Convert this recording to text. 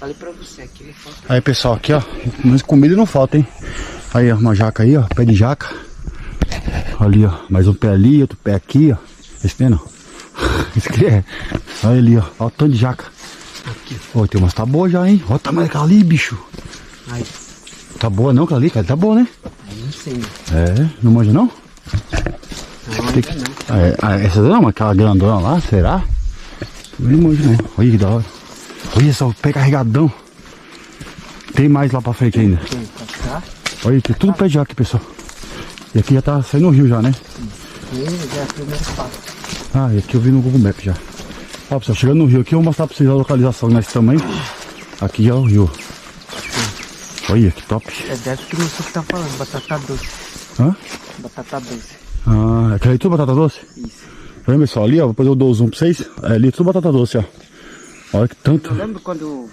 Falei pra você, aqui falta. Aí, pessoal, aqui, ó. Mas comida não falta, hein? Aí, ó, uma jaca aí, ó. Pé de jaca. Ali, ó. Mais um pé ali, outro pé aqui, ó. Esse pé não. Esse aqui é. Olha ali, ó. Olha o tanto de jaca. Aqui. Ó, tem umas tá boa já, hein? Olha o tamanho daquela ali, bicho. Aí. Tá boa não, aquela ali, cara? Tá boa, né? Aí não sei, né? É, não manja não? Não, Tem que... não. Essa não, mas aquela grandona lá, será? Não manjo não. Olha que da hora. Olha só, o pé carregadão. Tem mais lá pra frente ainda. Tem pra cá. Olha, tem tudo pé de jaca aqui, pessoal. E aqui já tá saindo o rio já, né? Esse já é o primeiro passo. Ah, e aqui eu vi no Google Maps já. Ó, pessoal, chegando no rio aqui, eu vou mostrar pra vocês a localização que nós estamos aí. Aqui já é o rio. Olha, que top. É dessa que você tá falando, batata doce. Hã? Batata doce. Ah, aquela ali tudo batata doce? Isso. Tá vendo, pessoal? Ali, ó, depois eu dou o zoom pra vocês. É ali tudo batata doce, ó. Olha que tanto. Eu lembro quando